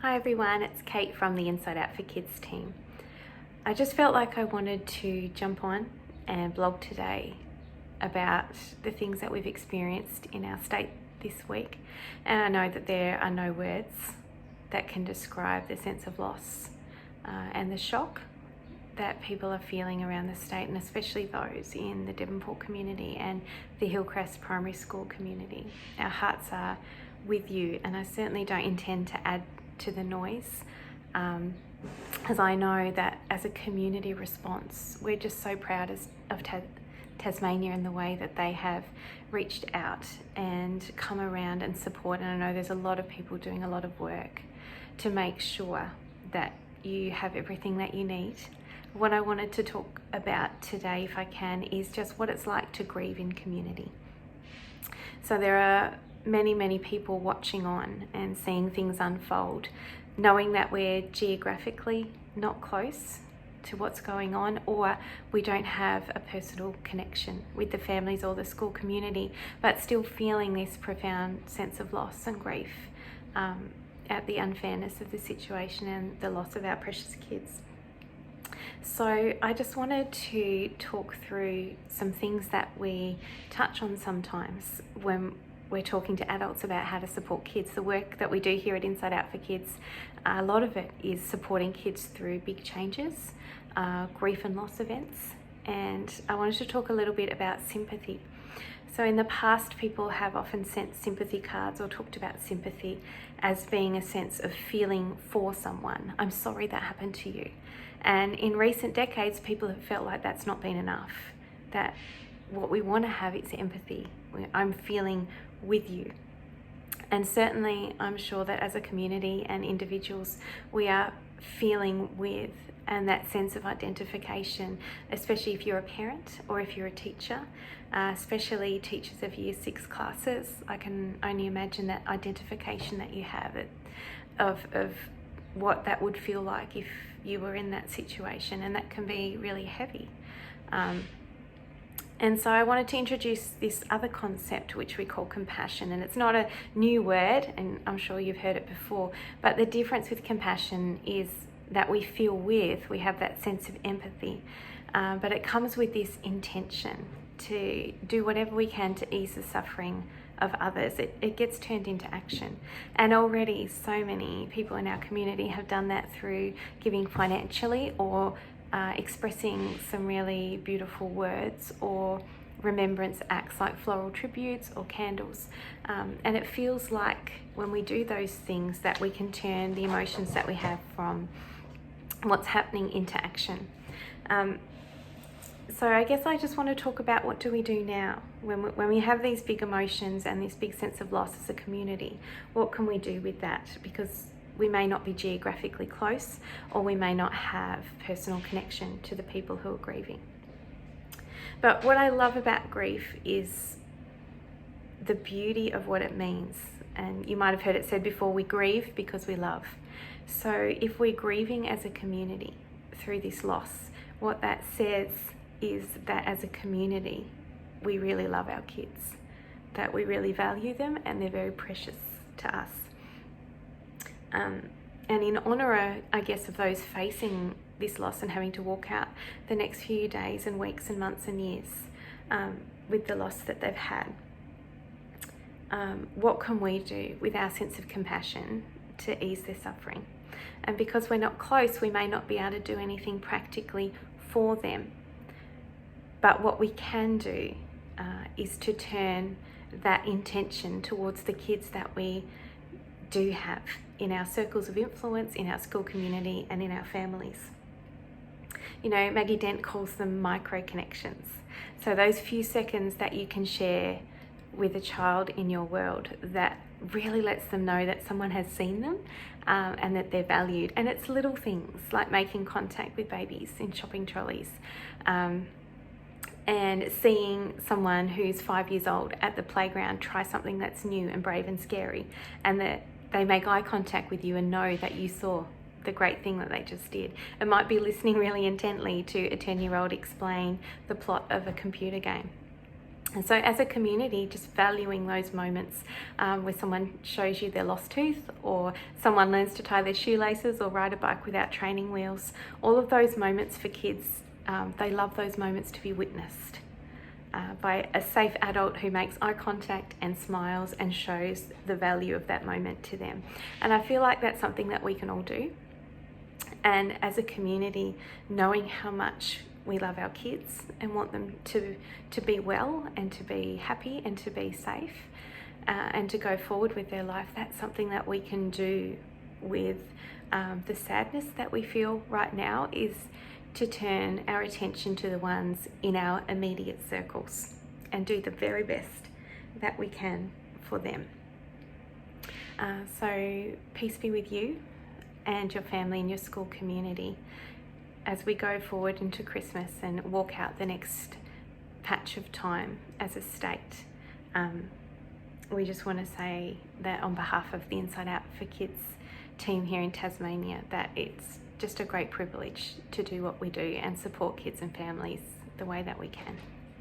Hi everyone, it's Kate from the Inside Out for Kids team. I just felt like I wanted to jump on and blog today about the things that we've experienced in our state this week. And I know that there are no words that can describe the sense of loss and the shock that people are feeling around the state, and especially those in the Devonport community and the Hillcrest Primary School community. Our hearts are with you, and I certainly don't intend to add to the noise, as I know that as a community response, we're just so proud of Tasmania and the way that they have reached out and come around and support. And I know there's a lot of people doing a lot of work to make sure that you have everything that you need. What I wanted to talk about today, if I can, is just what it's like to grieve in community. So there are many people watching on and seeing things unfold, knowing that we're geographically not close to what's going on, or we don't have a personal connection with the families or the school community, but still feeling this profound sense of loss and grief at the unfairness of the situation and the loss of our precious kids. So I just wanted to talk through some things that we touch on sometimes when we're talking to adults about how to support kids. The work that we do here at Inside Out for Kids, a lot of it is supporting kids through big changes, grief and loss events. And I wanted to talk a little bit about sympathy. So in the past, people have often sent sympathy cards or talked about sympathy as being a sense of feeling for someone. I'm sorry that happened to you. And in recent decades, people have felt like that's not been enough, that what we want to have is empathy. I'm feeling with you. And certainly I'm sure that as a community and individuals, we are feeling with, and that sense of identification, especially if you're a parent or if you're a teacher, especially teachers of Year 6 classes. I can only imagine that identification that you have of what that would feel like if you were in that situation, and that can be really heavy. And so I wanted to introduce this other concept which we call compassion, and it's not a new word, and I'm sure you've heard it before, but the difference with compassion is that we feel with, we have that sense of empathy, but it comes with this intention to do whatever we can to ease the suffering of others. It gets turned into action, and already so many people in our community have done that through giving financially or expressing some really beautiful words or remembrance acts like floral tributes or candles. And it feels like when we do those things that we can turn the emotions that we have from what's happening into action. So I guess I just want to talk about what do we do now when we have these big emotions and this big sense of loss as a community. What can we do with that? Because we may not be geographically close, or we may not have personal connection to the people who are grieving. But what I love about grief is the beauty of what it means. And you might have heard it said before, we grieve because we love. So if we're grieving as a community through this loss, what that says is that as a community, we really love our kids, that we really value them, and they're very precious to us. And in honour, I guess, of those facing this loss and having to walk out the next few days and weeks and months and years with the loss that they've had, what can we do with our sense of compassion to ease their suffering? And because we're not close, we may not be able to do anything practically for them. But what we can do is to turn that intention towards the kids that we do have in our circles of influence, in our school community, and in our families. You know, Maggie Dent calls them micro connections. So those few seconds that you can share with a child in your world that really lets them know that someone has seen them and that they're valued. And it's little things like making contact with babies in shopping trolleys, and seeing someone who's 5 years old at the playground try something that's new and brave and scary, and that they make eye contact with you and know that you saw the great thing that they just did. It might be listening really intently to a 10-year-old explain the plot of a computer game. And so as a community, just valuing those moments where someone shows you their lost tooth, or someone learns to tie their shoelaces or ride a bike without training wheels, all of those moments for kids, they love those moments to be witnessed by a safe adult who makes eye contact and smiles and shows the value of that moment to them. And I feel like that's something that we can all do. And as a community, knowing how much we love our kids and want them to be well and to be happy and to be safe and to go forward with their life, that's something that we can do with the sadness that we feel right now, is to turn our attention to the ones in our immediate circles and do the very best that we can for them. So peace be with you and your family and your school community as we go forward into Christmas and walk out the next patch of time as a state. We just want to say that on behalf of the Inside Out for Kids team here in Tasmania, that it's just a great privilege to do what we do and support kids and families the way that we can.